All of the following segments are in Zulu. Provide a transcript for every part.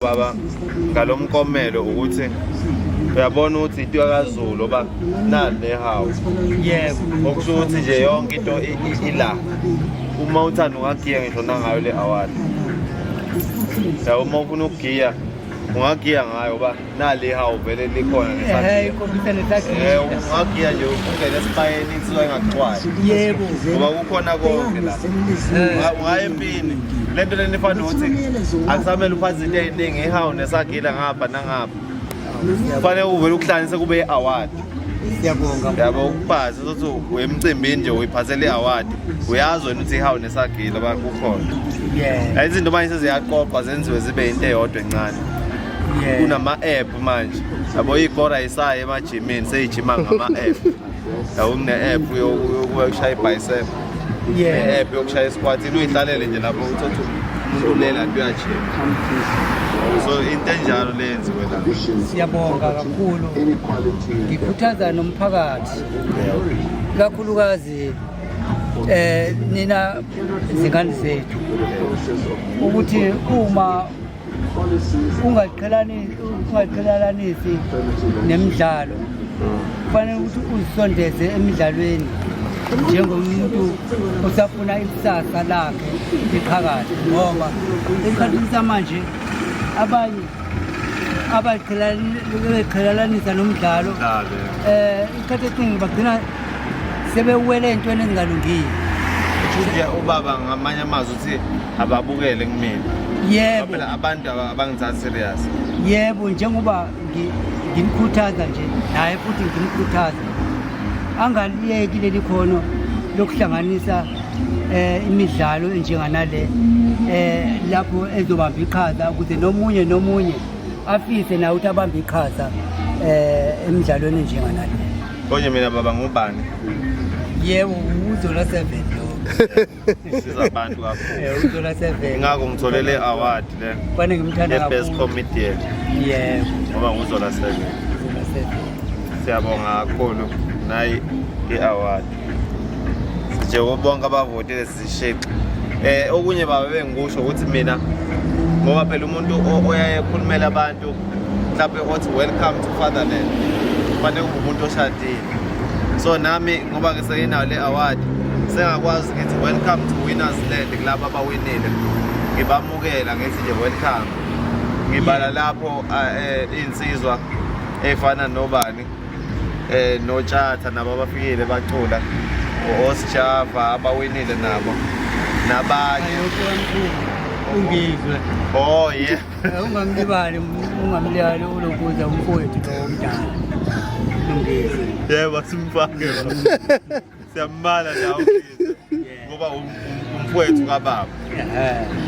Baba ngalomkomelo ukuthi uyabona ukuthi into kaZulu oba nani nehawu Yebo. okusho ukuthi nje yonke into ila uma uthanda ungagiya ngisho nangayo le award uma ufuna ukugiya ungagiya ngayo oba nale hawu vele likhona Hey, ikhompyutha lesakhiwo. ungagiya nje ungene esibayeni insizwa engaqhwayo Yebo. ngoba kukhona konke la ungaya empini lento leni ifana ukuthi akusamele uphathe izinto eziningi ehawu nesagila ngapha nangapha kufanele uvele ukuhlanganise kube i-award Siyabonga. yabo ukuphatha ukuthi uyemcimbini nje uyiphathele i-award uyazi wena ukuthi ihawu nesagila bakukhona Yeah. izinto manje seziyaqoqwa zenziwe zibe into eyodwa encane Yeah. kunama-app manje yabo ikora ayisayo emajimini seyijima ngama-app yabo kune-app yokushaya ibhayisepha Yeah. ne-app yokushaya esikwatini uyihlalele nje lapho uthatha umuntu ulela nto uyajima so into enjalo le yenziwe la Siyabonga kakhulu. Ngikhuthaza nomphakathi. Kakhulukazi nina izingane zethu ukuthi uma ungaqhelalanisi nemidlalo kufanele ukuthi uzisondeze emidlalweni njengomuntu osafuna ikusasa lakhe liqhakaze ngoba esikhathini samanje abanye abayiqhelalanisa nomdlalo isikhathi esiningi bagcina sebewele entweni ezingalungile. futhi ubaba ngamanye amazwi uthi ababukele kumina Yebo. phela abantu abangithatha serious Yebo, njengoba ngimkhuthaza nje naye futhi ngimkhuthaza angaliyeki leli khono lokuhlanganisa imidlalo enjenganale lapho ezobamba iqhaza ukuze nomunye afise nawe ukuthi abambe iqhaza emidlalweni enjenganale. konje mina baba ngubani Yebo, uZola 7 lo. siza abantu kakhulu uZola 7. ingakho ngitholele i-award le Kufanele ngimthanda best kakhulu. comedian Yebo, ngoba nguzola 7 uZola 7. siyabonga kakhulu nayi i-award njengoba bonke abavotile sishixe okunye baba bengikusho ukuthi mina ngoba phela umuntu oyaye ekhulumela abantu mhlawumbe othi welcome to fatherland kufanele kube umuntu oshadile so nami ngoba ngiseyinayo le award sengakwazi ngithi welcome to winners land kulabo abawinile ngibamukela ngithi nje welcome ngibala lapho insizwa efana nobani noTshatha nabo abafikile bacula oSjava abawinile nabo nabanye Ungizwe. oh yeah Ungamlibali ulokuza umfowethu lo omdala. Ungizwe. yebo simfake siyambala nawo ngoba umfowethu kababa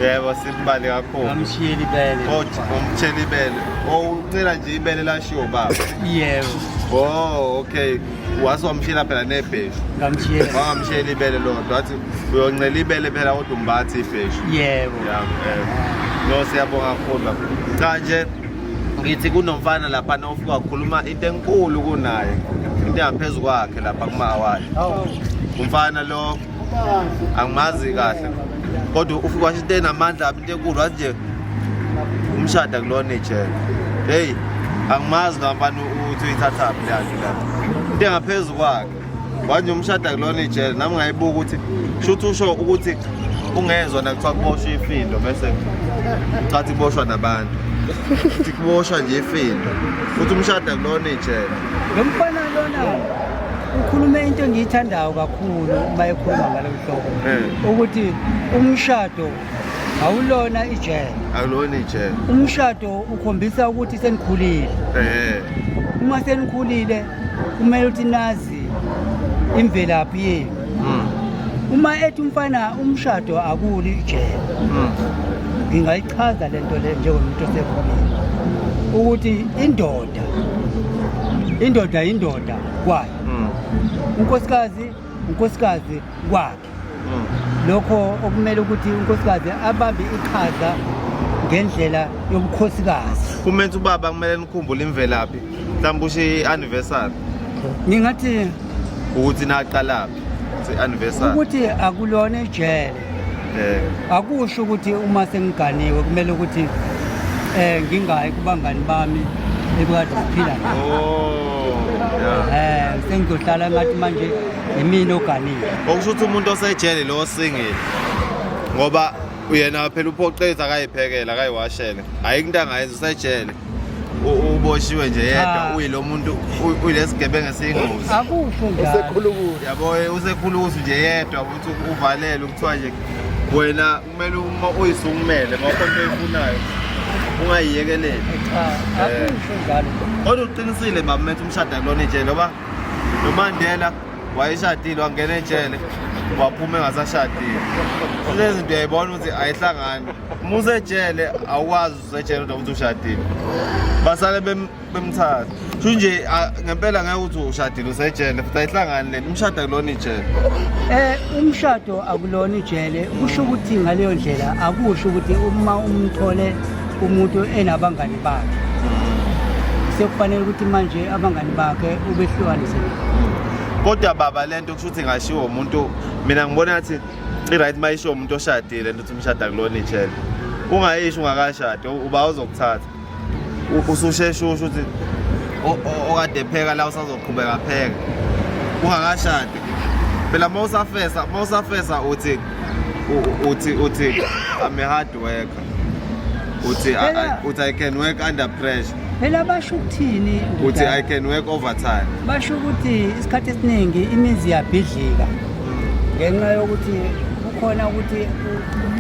yebo simbali kakhulu Ngamshiyela ibele. umtshela ibele ucela nje ibele lashiwo baba Yebo. oh okay wasomshila phela nebheshu Ngamshiyela. wangamshiyela ibele lodwa wathi uyoncela ibele phela kodwa umbathi ibheshu Yebo. no siyabonga kakhulu cha nje ngithi kunomfana lapha ofika ukukhuluma into enkulu kunaye into engaphezulu kwakhe lapha kuma-award umfana lo angimazi kahle kodwa ufika washo into enamandla into enkulu wathi nje umshada kulona ijele hey angimazi ngapani ukuthi uyithathaphi le yanto lapha into engaphezulu kwakhe wathi umshada kulona ijele nami ngayibuka ukuthi shuthi usho ukuthi ungezwa nakuthiwa kuboshwa ifindo bese cathi kuboshwa nabantu ukuthi kuboshwa nje ifindo futhi umshada kulona ijele Lo mfana lona ukhulume into engiyithandayo kakhulu uma ekhuluma ngalo hlobo ukuthi umshado awulona ijele. akulona ijele Umshado ukhombisa ukuthi senikhulile. Uma senikhulile kumele ukuthi nazi imvelaphi yenu. Uma ethi umfana umshado akuli ijele. Ngingayichaza lento le njengomuntu osekhulile ukuthi indoda kwayo. Unkosikazi kwakhe. Lokho okumele ukuthi unkosikazi abambe iqhaza ngendlela yobukhosikazi. kumenza ubaba kumele nikhumbule imvelaphi mhlawumbe usho i-anniversary Ngingathi ukuthi naqalaphi i-anniversary ukuthi akulona ijele. Akusho ukuthi uma sengiganiwe kumele ukuthi ngingayi kubangani bami ebukade siphila nabo. Oh, yeah. Sengizohlala ngathi manje yimina oganile. Okusho ukuthi umuntu osejele lo singile ngoba uyena phela uphoqeza akayiphekela akayiwashele ayikho into angayenza usejele uboshiwe nje yedwa uyilo muntu uyilesigebengu esiyingozi Akusho njalo. Usekhulukuzi. yabo usekhulukuzi nje yedwa ukuthi uvalele ukuthiwa nje wena kumele uma uyisukumele ngakho into oyifunayo ungayiyekeleli. Akusho njalo. Kodwa uqinisile bamumethe umshado kulona ejele ngoba noMandela wayeshadile wangena ejele waphuma engasashadile. Lezi zinto uyayibona ukuthi ayihlangani. Uma usejele awukwazi usejele kodwa ukuthi ushadile. Basale bemthatha. Sho nje ngempela ngeke uthi ushadile usejele futhi ayihlangani lento umshado kulona ijele. Umshado akulona ijele kusho ukuthi ngaleyo ndlela akusho ukuthi uma umthole umuntu enabangani bakhe sekufanele ukuthi manje abangani bakhe ubehlukanise. Kodwa baba lento kusho ukuthi ngashiwo umuntu mina ngibona ngathi i-right mayisho umuntu oshadile lento uthi umshado kulona ijele. Ungayisho ungakashadi uba uzokuthatha. Ususheshe usho ukuthi okade pheka la usazoqhubeka pheka. Ungakashadi. Phela mawusafesa uthi I'm a hard worker. Uthi I can work under pressure. Phela basho ukuthini? Uthi I can work overtime. Basho ukuthi isikhathi esiningi imizi iyabhidlika ngenxa yokuthi kukhona ukuthi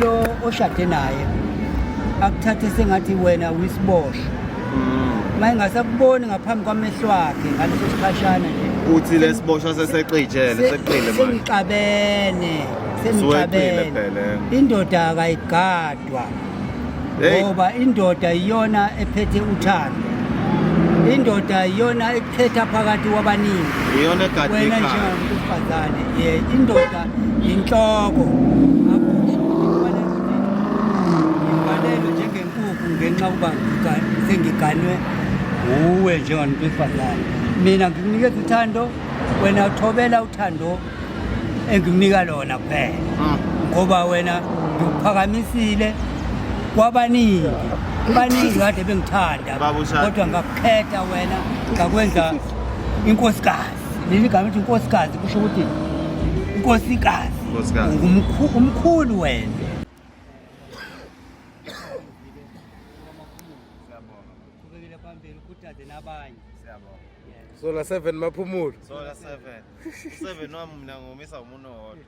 lo oshade naye akuthathe sengathi wena uyisiboshwa. Mayingasakuboni ngaphambi kwamehlo akhe ngaleso sikhashana nje. Uthi lesiboshwa seseqijele seqile manje. Sengicabene. Indoda akayigadwa. Ngoba indoda iyona ephethe uthando. Indoda iyona ekhetha phakathi kwabaningi. Iyona egada Wena ikhaya. njengomuntu wesifazane, indoda inhloko. Ivalelo njengenkukhu ngenxa ukuba sengiganwe uwe njengomuntu wesifazane. Mina ngikunikeza uthando, wena uthobela uthando engikunika lona kuphela. Ngoba wena ngikuphakamisile kwabaningi. Baningi kade bengithanda kodwa ngakukhetha wena ngakwenza inkosikazi. Leli gama lithi inkosikazi kusho ukuthi inkosikazi. Umkhulu wena. Kubekile phambili ukuthathe nabanye. Sola 7 maphumulo. Sola 7. 7 wami mina ngomisa umuntu owodwa.